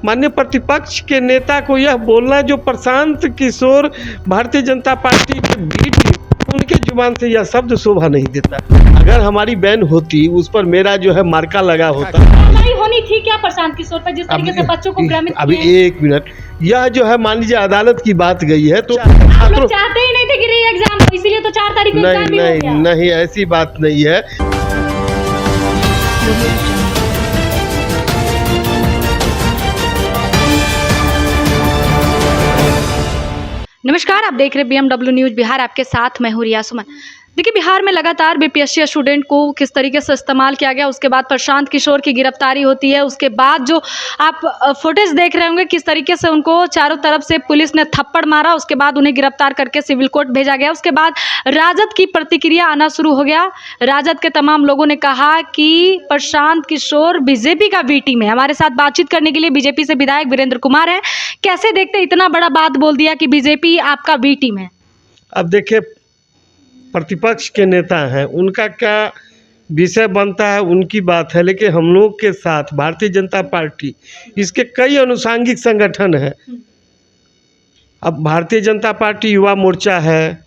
माननीय प्रतिपक्ष के नेता को यह बोलना जो प्रशांत किशोर भारतीय जनता पार्टी के बीटी, उनके जुबान से यह शब्द शोभा नहीं देता। अगर हमारी बहन होती, उस पर मेरा जो है मार्का लगा होता। कार्रवाई होनी थी क्या प्रशांत किशोर पर, जिस तरीके से बच्चों को भ्रमित अभी किए? एक मिनट, यह जो है मान लीजिए अदालत की बात गई है तो आप लोग चाहते ही नहीं थे कि री एग्जाम हो, इसीलिए तो 4 तारीख को एग्जाम भी हो नहीं गया। नहीं, ऐसी बात नहीं है। नमस्कार, आप देख रहे हैं BMW न्यूज़ बिहार, आपके साथ मैं हूं रिया सुमन। देखिए, बिहार में लगातार बीपीएससी स्टूडेंट को किस तरीके से इस्तेमाल किया गया, उसके बाद प्रशांत किशोर की गिरफ्तारी होती है, उसके बाद जो आप फुटेज देख रहे होंगे किस तरीके से उनको चारों तरफ से पुलिस ने थप्पड़ मारा, उसके बाद उन्हें गिरफ्तार करके सिविल कोर्ट भेजा गया। उसके बाद राजद की प्रतिक्रिया आना शुरू हो गया। राजद के तमाम लोगों ने कहा कि प्रशांत किशोर बीजेपी का बी टीम है। हमारे साथ बातचीत करने के लिए बीजेपी से विधायक वीरेंद्र कुमार हैं। कैसे देखते, इतना बड़ा बात बोल दिया कि बीजेपी आपका बी टीम है? अब देखिए, प्रतिपक्ष के नेता हैं, उनका क्या विषय बनता है उनकी बात है, लेकिन हम लोग के साथ भारतीय जनता पार्टी, इसके कई अनुषांगिक संगठन हैं। अब भारतीय जनता पार्टी युवा मोर्चा है,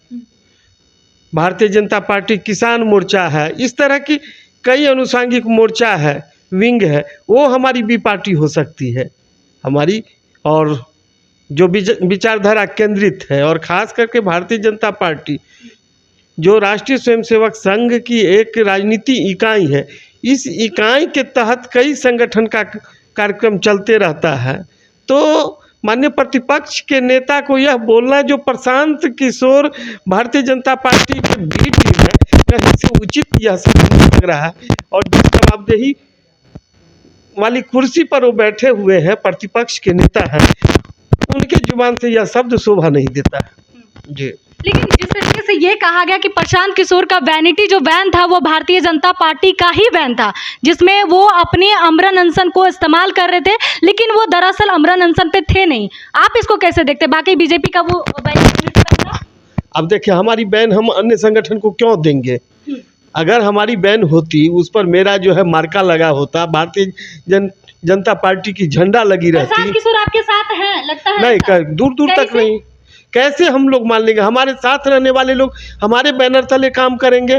भारतीय जनता पार्टी किसान मोर्चा है, इस तरह की कई अनुषांगिक मोर्चा है, विंग है, वो हमारी बी पार्टी हो सकती है हमारी, और जो विचारधारा केंद्रित है। और ख़ास करके भारतीय जनता पार्टी जो राष्ट्रीय स्वयंसेवक संघ की एक राजनीति इकाई है, इस इकाई के तहत कई संगठन का कार्यक्रम चलते रहता है। तो माननीय प्रतिपक्ष के नेता को यह बोलना जो प्रशांत किशोर भारतीय जनता पार्टी के बी टीम है, कहीं से उचित यह सब नहीं लग रहा है। और जिस जवाबदेही वाली कुर्सी पर वो बैठे हुए हैं, प्रतिपक्ष के नेता हैं, उनके जुबान से यह शब्द शोभा नहीं देता है जी। लेकिन जिस तरीके से ये कहा गया कि प्रशांत किशोर का वैनिटी जो वैन था वो भारतीय जनता पार्टी का ही वैन था, जिसमें वो अपने अमरन अनशन को इस्तेमाल कर रहे थे, लेकिन वो दरअसल अमरन अनशन पे थे नहीं। आप इसको कैसे देखते? बाकी बीजेपी का वो वैन था। अब देखिए, हमारी बहन हम अन्य संगठन को क्यों देंगे? अगर हमारी बहन होती, उस पर मेरा जो है मार्का लगा होता, भारतीय जनता पार्टी की झंडा लगी रहती। प्रशांत किशोर आपके साथ हैं लगता है? नहीं, दूर दूर तक नहीं। कैसे हम लोग मान लेंगे? हमारे साथ रहने वाले लोग हमारे बैनर तले काम करेंगे।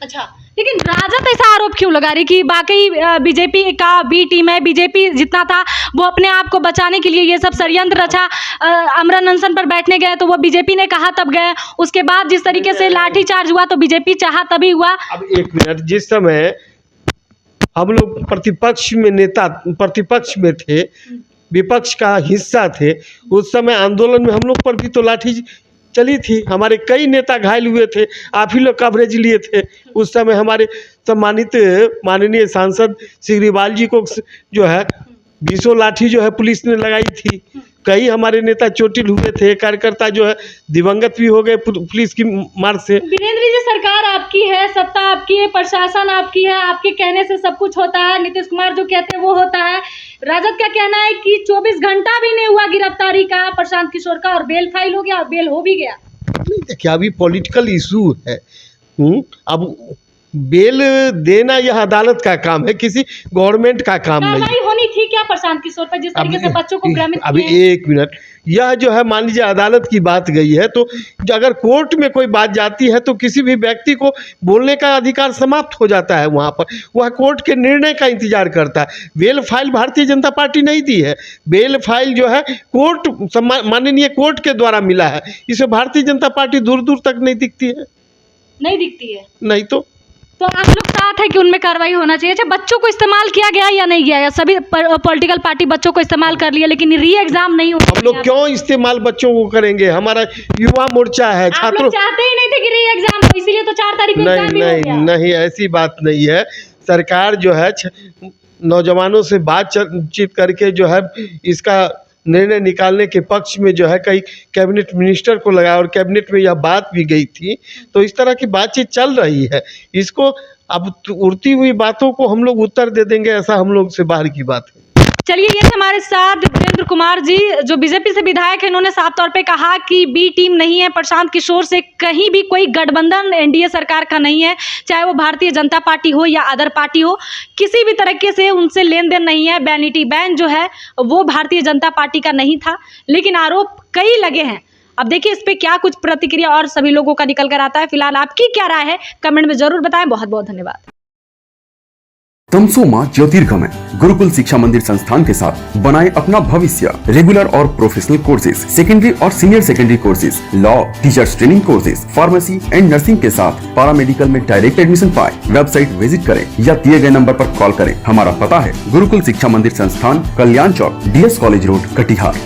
अच्छा, लेकिन राजद ऐसा आरोप क्यों लगा रही कि बाकी बीजेपी का बी टीम है, बीजेपी जितना था वो अपने आप को बचाने के लिए ये सब षड्यंत्र रचा, अमरन अनशन पर बैठने गए तो वो बीजेपी ने कहा तब गए, उसके बाद जिस तरीके से लाठीचार्ज हुआ तो बीजेपी चाहा तभी हुआ। अब एक मिनट, जिस समय हम लोग प्रतिपक्ष में थे, विपक्ष का हिस्सा थे, उस समय आंदोलन में हम लोग पर भी तो लाठी चली थी, हमारे कई नेता घायल हुए थे, आप ही लोग कवरेज लिए थे। उस समय हमारे सम्मानित माननीय सांसद श्री ग्रिवाल जी को जो है 20 लाठी जो है पुलिस ने लगाई थी। कई हमारे नेता चोटिल हुए थे, कार्यकर्ता जो है दिवंगत भी हो गए पुलिस की मार से। वीरेंद्र जी, सरकार आपकी है, सत्ता आपकी है, प्रशासन आपकी है, आपके कहने से सब कुछ होता है, नीतीश कुमार जो कहते हैं वो होता है। राजद का कहना है कि 24 घंटा भी नहीं हुआ गिरफ्तारी का प्रशांत किशोर का, और बेल फाइल हो गया और बेल हो भी गया। देखिए, अभी पॉलिटिकल इशू है। अब बेल देना यह अदालत का काम है, किसी गवर्नमेंट का काम नहीं। कार्रवाई होनी थी क्या प्रशांत किशोर पर, जिस तरीके से बच्चों को भ्रमित किए? अभी एक मिनट, यह जो है मान लीजिए अदालत की बात गई है, तो अगर कोर्ट में कोई बात जाती है तो किसी भी व्यक्ति को बोलने का अधिकार समाप्त हो जाता है। वहाँ पर वह कोर्ट के निर्णय का इंतजार करता है। Bell file Bharatiya Janata party नहीं दी है, बेल फाइल जो है कोर्ट, माननीय कोर्ट के द्वारा मिला है। इसे भारतीय जनता पार्टी दूर दूर तक नहीं दिखती है। नहीं दिखती है? नहीं तो आप लोग साथ है कि उनमें कार्रवाई होना चाहिए। अच्छा, बच्चों को इस्तेमाल किया गया या नहीं किया गया? सभी पॉलिटिकल पार्टी बच्चों को इस्तेमाल कर लिया, लेकिन री एग्जाम नहीं हुआ। हम लोग क्यों इस्तेमाल बच्चों को करेंगे? हमारा युवा मोर्चा है, छात्रों चाहते ही नहीं थे कि री एग्जाम हो, इसीलिए तो 4 तारीख को एग्जाम भी हो गया। नहीं, ऐसी बात नहीं है। सरकार जो है नौजवानों से बातचीत करके जो है इसका निर्णय निकालने के पक्ष में जो है कई कैबिनेट मिनिस्टर को लगाया, और कैबिनेट में यह बात भी गई थी। तो इस तरह की बातचीत चल रही है। इसको अब उड़ती हुई बातों को हम लोग उत्तर दे देंगे, ऐसा हम लोग से बाहर की बात है। चलिए, ये थे हमारे साथ वीरेंद्र कुमार जी, जो बीजेपी से विधायक है। इन्होंने साफ तौर पे कहा कि बी टीम नहीं है प्रशांत किशोर से, कहीं भी कोई गठबंधन एनडीए सरकार का नहीं है, चाहे वो भारतीय जनता पार्टी हो या अदर पार्टी हो, किसी भी तरीके से उनसे लेन देन नहीं है। वैनिटी बैन जो है वो भारतीय जनता पार्टी का नहीं था, लेकिन आरोप कई लगे हैं। अब देखिए इस पे क्या कुछ प्रतिक्रिया और सभी लोगों का निकल कर आता है। फिलहाल आपकी क्या राय है, कमेंट में जरूर बताएं। बहुत बहुत धन्यवाद। तमसो मां ज्योतिर्गमय गुरुकुल शिक्षा मंदिर संस्थान के साथ बनाए अपना भविष्य। रेगुलर और प्रोफेशनल कोर्सेज, सेकेंडरी और senior secondary courses, law, teachers training courses, pharmacy and nursing के साथ पैरामेडिकल में डायरेक्ट एडमिशन पाए। वेबसाइट विजिट करें या दिए गए नंबर पर कॉल करें। हमारा पता है गुरुकुल शिक्षा मंदिर संस्थान, कल्याण चौक, DS कॉलेज रोड, कटिहार।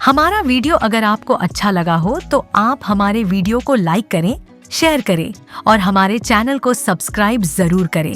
हमारा वीडियो अगर आपको अच्छा लगा हो तो आप हमारे वीडियो को लाइक करें, शेयर करें और हमारे चैनल को सब्सक्राइब जरूर करें।